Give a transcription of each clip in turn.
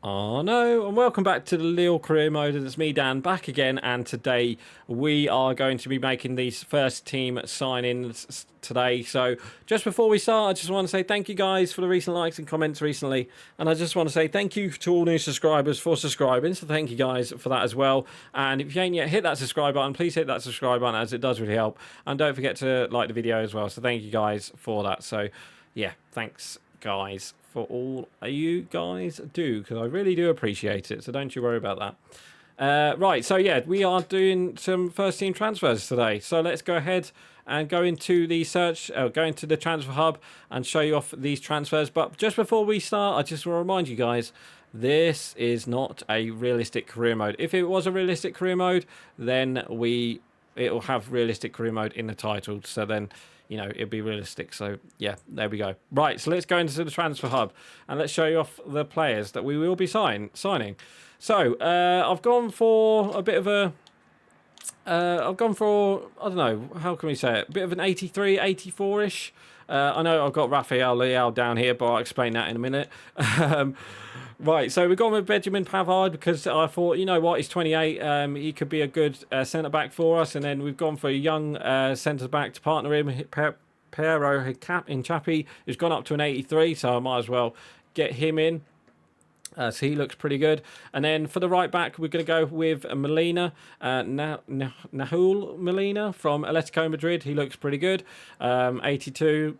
Oh no, and welcome back to the Lille career mode. It's me, Dan, back again, and today we are going to be making these first team sign-ins today. So just before we start, I just want to say thank you guys for the recent likes and comments recently, and I just want to say thank you to all new subscribers for subscribing, so thank you guys for that as well. And if you ain't yet hit that subscribe button, please hit that subscribe button, as it does really help, and don't forget to like the video as well. So thank you guys for that. So yeah, thanks guys for all you guys do, because I really do appreciate it, so don't you worry about that. Right, so yeah, we are doing some first team transfers today, so let's go ahead and go into the go into the transfer hub and show you off these transfers. But just before we start, I just want to remind you guys, this is not a realistic career mode. If it was a realistic career mode, then it will have realistic career mode in the title, so then it'll be realistic. So yeah, there we go. Right, so let's go into the transfer hub and let's show you off the players that we will be signing. So I've gone for a bit of a I've gone for, I don't know, how can we say it, a bit of an 83, 84-ish. I know I've got Rafael Leao down here, but I'll explain that in a minute. Right, so we've gone with Benjamin Pavard because I thought, you know what, he's 28. He could be a good centre-back for us. And then we've gone for a young centre-back to partner him, Pero Hincapié, who's gone up to an 83, so I might as well get him in. So he looks pretty good. And then for the right back, we're going to go with Molina, Nahul Molina from Atletico Madrid. He looks pretty good. 82,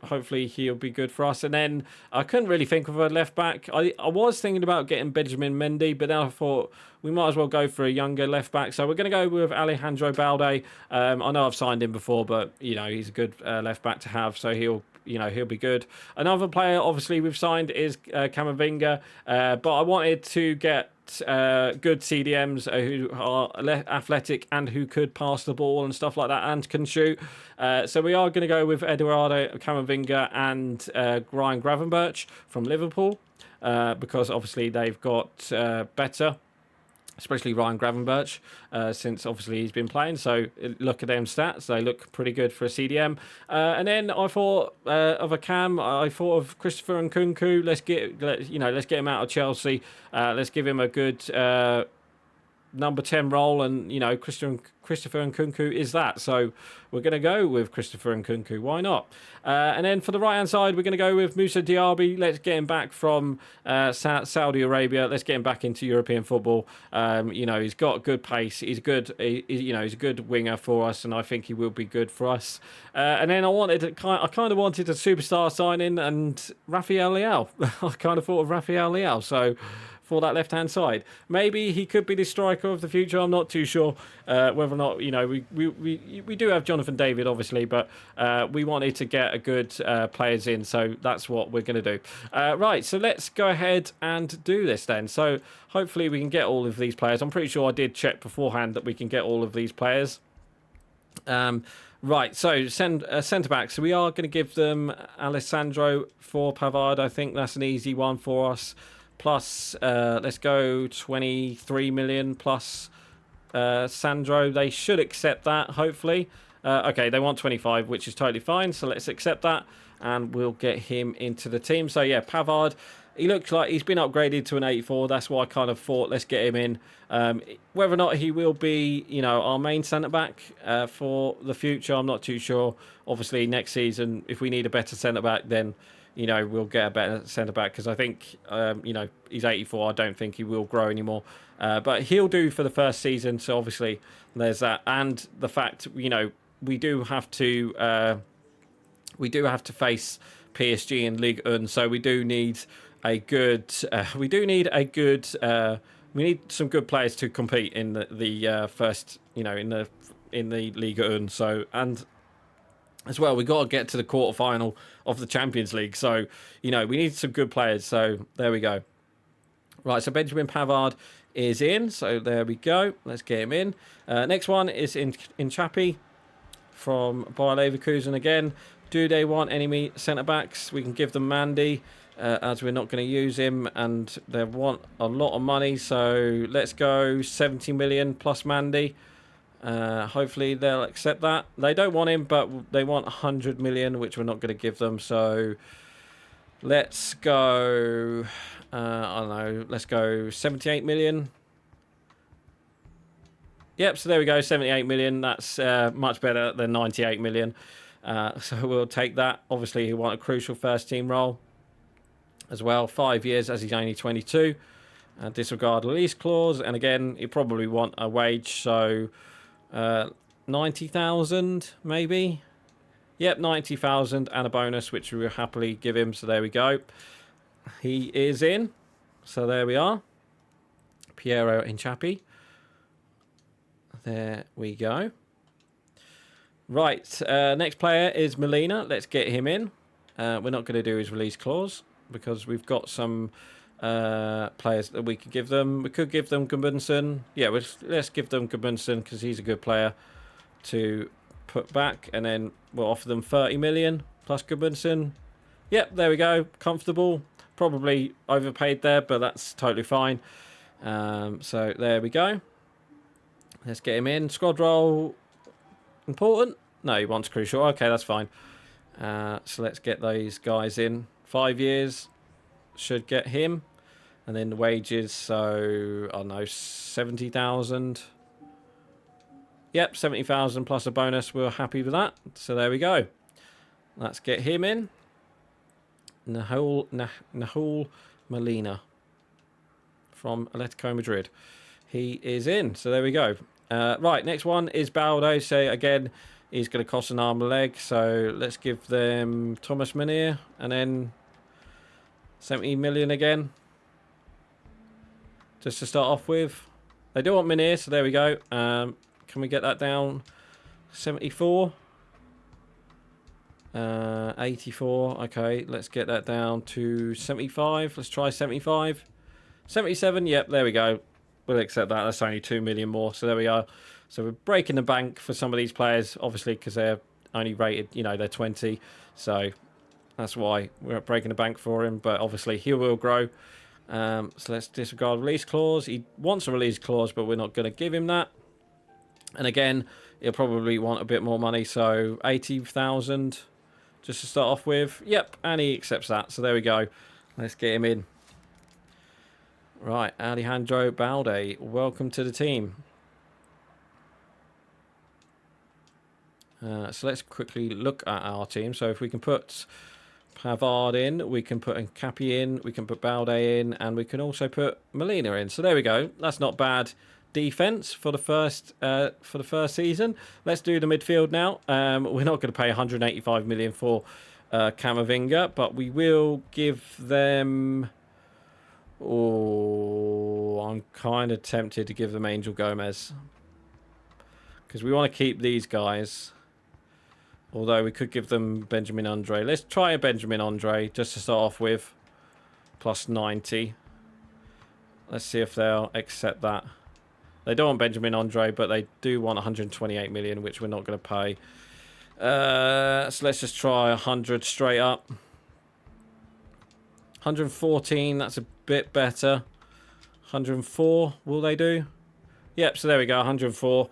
hopefully he'll be good for us. And then I couldn't really think of a left back. I was thinking about getting Benjamin Mendy, but then I thought we might as well go for a younger left back. So we're going to go with Alejandro Balde. I know I've signed him before, but he's a good left back to have, so he'll be good. Another player, obviously, we've signed is Camavinga, but I wanted to get good CDMs who are athletic and who could pass the ball and stuff like that and can shoot. So we are going to go with Eduardo Camavinga and Ryan Gravenberch from Liverpool, because obviously they've got better, especially Ryan Gravenberch, since obviously he's been playing. So look at them stats; they look pretty good for a CDM. And then I thought of a cam. I thought of Christopher Nkunku. Let's get him out of Chelsea. Let's give him a good number 10 role, and Christopher Nkunku is that, so we're going to go with Christopher Nkunku. Why not? And then for the right hand side, we're going to go with Moussa Diaby. Let's get him back from Saudi Arabia. Let's get him back into European football. He's got good pace. He's good. He's a good winger for us, and I think he will be good for us. And then I kind of wanted a superstar signing, and Rafael Leao. I kind of thought of Rafael Leao. So for that left-hand side, maybe he could be the striker of the future. I'm not too sure whether or not, we do have Jonathan David, obviously, but we wanted to get a good players in, so that's what we're going to do. Right, so let's go ahead and do this then. So hopefully we can get all of these players. I'm pretty sure I did check beforehand that we can get all of these players. Right, so centre-back. So we are going to give them Alessandro for Pavard. I think that's an easy one for us. Plus, let's go 23 million plus Sandro. They should accept that, hopefully. Okay, they want 25, which is totally fine. So let's accept that, and we'll get him into the team. So yeah, Pavard, he looks like he's been upgraded to an 84. That's why I kind of thought, let's get him in. Whether or not he will be, our main centre-back for the future, I'm not too sure. Obviously, next season, if we need a better centre-back, then we'll get a better centre-back, because I think, he's 84. I don't think he will grow anymore. But he'll do for the first season, so obviously there's that. And the fact, we do have to face PSG in Ligue 1, so we do need a good... we need some good players to compete in the first, in the Ligue 1. So, and as well, we got to get to the quarterfinal of the Champions League. So, we need some good players. So, there we go. Right, so Benjamin Pavard is in. So, there we go. Let's get him in. Next one is Hincapié from Bayer Leverkusen again. Do they want enemy centre-backs? We can give them Mandy, as we're not going to use him. And they want a lot of money. So, let's go 70 million plus Mandy. Hopefully they'll accept that. They don't want him, but they want 100 million, which we're not going to give them. So let's go. I So let's go 78 million. Yep, so there we go, 78 million. That's much better than 98 million. So we'll take that. Obviously, he want a crucial first team role as well. 5 years as he's only 22. Disregard release clause. And again, you probably want a wage, so 90,000 maybe. Yep, 90,000 and a bonus, which we will happily give him. So there we go. He is in. So there we are. Piero Hinchapi. There we go. Right, next player is Molina. Let's get him in. We're not going to do his release clause because we've got some players that we could give them. We could give them Gudmundsson. Yeah, let's give them Gudmundsson because he's a good player to put back. And then we'll offer them 30 million plus Gudmundsson. Yep, there we go. Comfortable. Probably overpaid there, but that's totally fine. So there we go. Let's get him in. Squad role important? No, he wants crucial. Okay, that's fine. So let's get those guys in. 5 years should get him. And then the wages, so, I don't know, 70,000. Yep, 70,000 plus a bonus. We're happy with that. So there we go. Let's get him in. Nahul Molina from Atletico Madrid. He is in. So there we go. Right, next one is Baldo. So again, he's going to cost an arm and a leg. So let's give them Thomas Meunier and then 70 million again. Just to start off with. They do want Meunier, so there we go. Can we get that down? 74. 84. Okay, let's get that down to 75. Let's try 75. 77. Yep, there we go. We'll accept that. That's only 2 million more. So there we are. So we're breaking the bank for some of these players, obviously, because they're only rated, you know, they're 20. So that's why we're breaking the bank for him. But obviously, he will grow. So let's disregard release clause. He wants a release clause, but we're not going to give him that. And again, he'll probably want a bit more money. So 80,000 just to start off with. Yep, and he accepts that. So there we go. Let's get him in. Right, Alejandro Balde, welcome to the team. So let's quickly look at our team. So if we can put Pavard in, we can put Nkapi in, we can put Balde in, and we can also put Molina in. So there we go. That's not bad defense for the first season. Let's do the midfield now. We're not going to pay 185 million for Camavinga, but we will give them. Oh, I'm kind of tempted to give them Angel Gomez because we want to keep these guys. Although we could give them Benjamin Andre. Let's try a Benjamin Andre just to start off with. Plus 90. Let's see if they'll accept that. They don't want Benjamin Andre, but they do want 128 million, which we're not going to pay. So let's just try 100 straight up. 114, that's a bit better. 104, will they do? Yep, so there we go, 104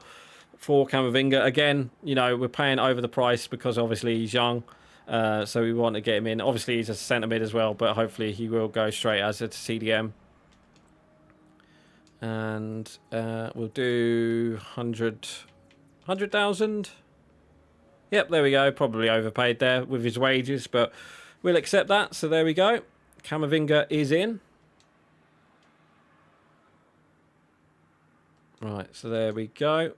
for Camavinga. Again, you know, we're paying over the price because obviously he's young. So we want to get him in. Obviously, he's a centre mid as well, but hopefully he will go straight as a CDM. And we'll do 100,000. Yep, there we go. Probably overpaid there with his wages, but we'll accept that. So there we go. Camavinga is in. Right, so there we go.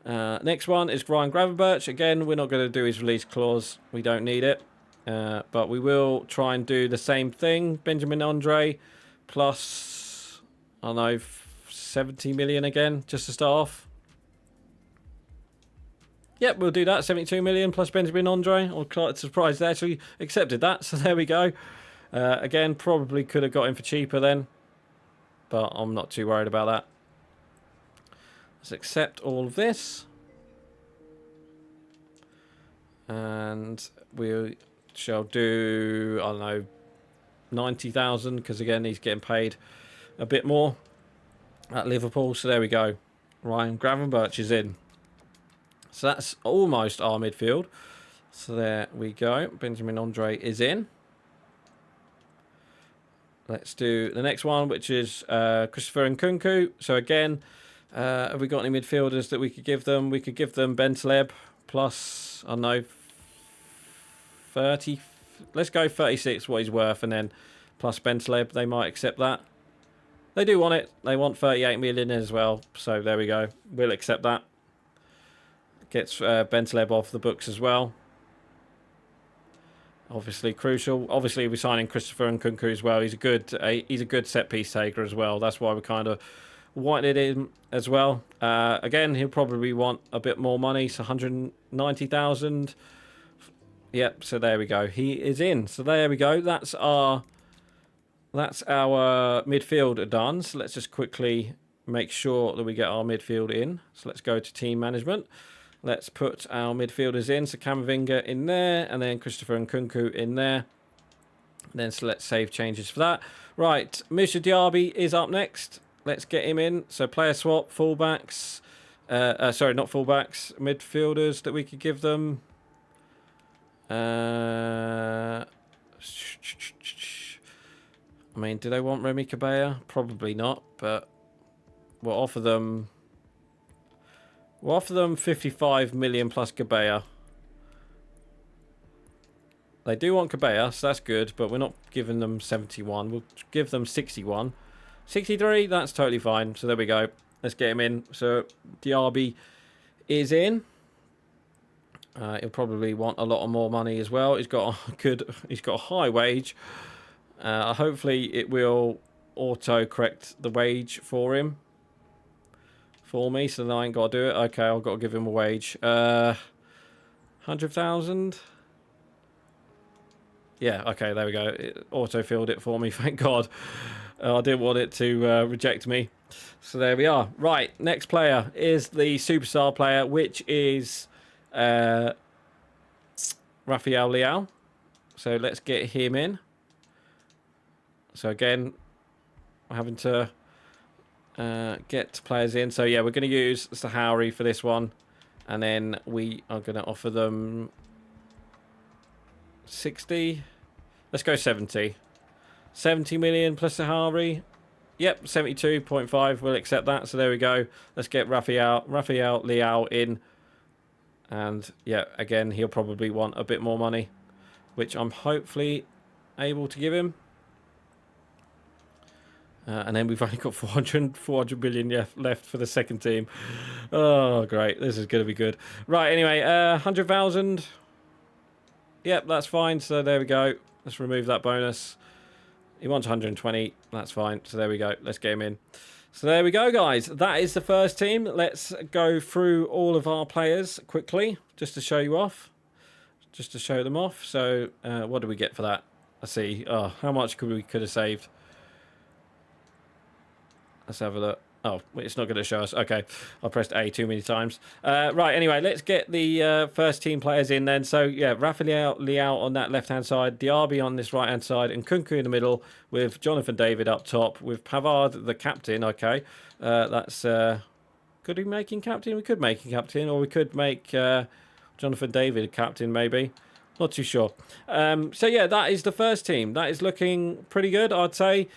Next one is Ryan Gravenberch. Again, we're not going to do his release clause. We don't need it. But we will try and do the same thing. Benjamin Andre plus, I don't know, 70 million again, just to start off. Yep, we'll do that. 72 million plus Benjamin Andre. I'm quite surprised they actually accepted that. So there we go. Again, probably could have got him for cheaper then. But I'm not too worried about that. Let's accept all of this. And we shall do, I don't know, 90,000. Because again, he's getting paid a bit more at Liverpool. So there we go. Ryan Gravenberch is in. So that's almost our midfield. So there we go. Benjamin Andre is in. Let's do the next one, which is Christopher Nkunku. So again, have we got any midfielders that we could give them? We could give them Bentaleb plus, I don't know, 30. Let's go 36, what he's worth, and then plus Bentaleb. They might accept that. They do want it. They want 38 million as well. So there we go. We'll accept that. Gets Bentaleb off the books as well. Obviously crucial. Obviously we're signing Christopher Nkunku as well. He's a good set piece taker as well. That's why we kind of wanted him as well. Again, he'll probably want a bit more money. So 190,000. Yep. So there we go. He is in. So there we go. That's our midfield done. So let's just quickly make sure that we get our midfield in. So let's go to team management. Let's put our midfielders in. So Camavinga in there, and then Christopher Nkunku in there. And then so let's save changes for that. Right, Moussa Diaby is up next. Let's get him in. So player swap, fullbacks. Sorry, not fullbacks. Midfielders that we could give them. I mean, do they want Remy Cabella? Probably not, but we'll offer them. We'll offer them 55 million plus Cabella. They do want Cabella, so that's good, but we're not giving them 71. We'll give them 61. 63, that's totally fine. So there we go. Let's get him in. So Diaby is in. He'll probably want a lot more money as well. He's got a high wage. Hopefully it will auto correct the wage for him. For me, so then I ain't got to do it. Okay, I've got to give him a wage. 100,000. Yeah, okay, there we go. It auto-filled it for me, thank God. I didn't want it to reject me. So there we are. Right, next player is the superstar player, which is Rafael Leao. So let's get him in. So again, I'm having to get players in. So yeah, we're going to use Sahari for this one, and then we are going to offer them 60. Let's go 70. 70 million plus Sahari. Yep, 72.5. We'll accept that. So there we go. Let's get Rafael Leao in, and yeah, again, he'll probably want a bit more money, which I'm hopefully able to give him. And then we've only got 400 million left for the second team. Oh, great. This is going to be good. Right, anyway, 100,000. Yep, that's fine. So there we go. Let's remove that bonus. He wants 120. That's fine. So there we go. Let's get him in. So there we go, guys. That is the first team. Let's go through all of our players quickly, just to show you off. Just to show them off. So what do we get for that? Let's see. Oh, how much could we have saved? Let's have a look. Oh, it's not going to show us. Okay, I pressed A too many times. Right, anyway, let's get the first team players in then. So, yeah, Rafael Leao on that left-hand side, Diaby on this right-hand side, and Nkunku in the middle with Jonathan David up top, with Pavard, the captain. Okay, that's... could we make him captain? We could make him captain, or we could make Jonathan David captain, maybe. Not too sure. So, yeah, that is the first team. That is looking pretty good, I'd say.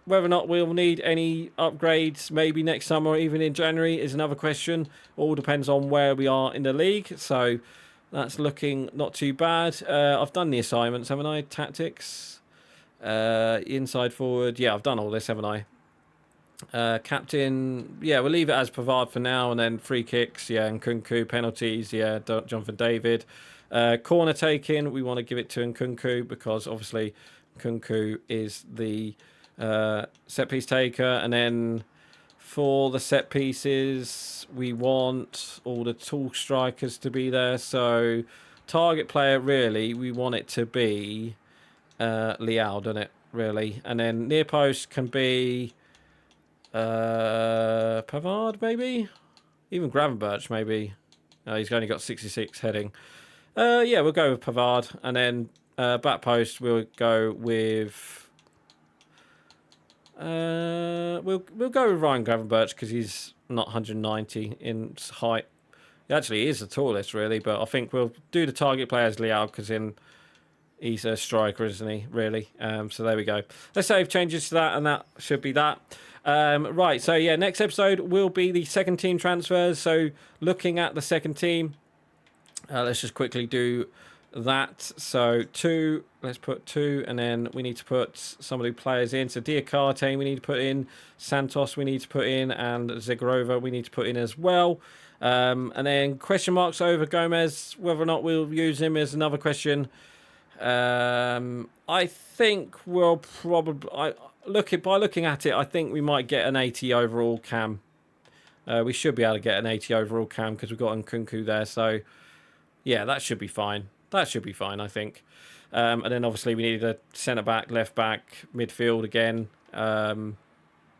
Whether or not we'll need any upgrades maybe next summer or even in January is another question. All depends on where we are in the league. So that's looking not too bad. I've done the assignments, haven't I? Tactics, inside forward. Yeah, I've done all this, haven't I? Captain, yeah, we'll leave it as Pavard for now, and then free kicks, yeah, and Nkunku, penalties, yeah, Jonathan David. Corner taking, we want to give it to Nkunku because obviously Nkunku is the set piece taker, and then for the set pieces we want all the tall strikers to be there. So target player, really we want it to be Leao, doesn't it, really? And then near post can be Pavard, maybe even Gravenberch, maybe. He's only got 66 heading. Yeah, we'll go with Pavard, and then back post we'll go with we'll go with Ryan Gravenberch because he's not 190 in height. He actually is the tallest, really, but I think we'll do the target player as Leao because then He's a striker, isn't he? Really? So there we go. Let's save changes to that, and that should be that. Right, so yeah, next episode will be the second team transfers. So looking at the second team, let's just quickly do that. So 2, let's put 2, and then we need to put some of the players in. So Diakate we need to put in, Santos we need to put in, and Zegrova we need to put in as well. And then question marks over Gomez, whether or not we'll use him is another question. I think we'll probably by looking at it, I think we might get an 80 overall cam. We should be able to get an 80 overall cam because we've got Nkunku there. So yeah, that should be fine. That should be fine, I think. And then obviously we need a centre back, left back, midfield again.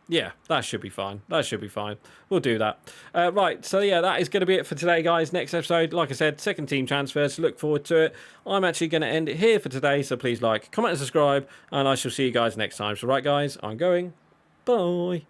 Yeah, that should be fine. That should be fine. We'll do that. Right, so yeah, that is going to be it for today, guys. Next episode, like I said, second team transfers. Look forward to it. I'm actually going to end it here for today, so please like, comment and subscribe, and I shall see you guys next time. So right, guys, I'm going. Bye.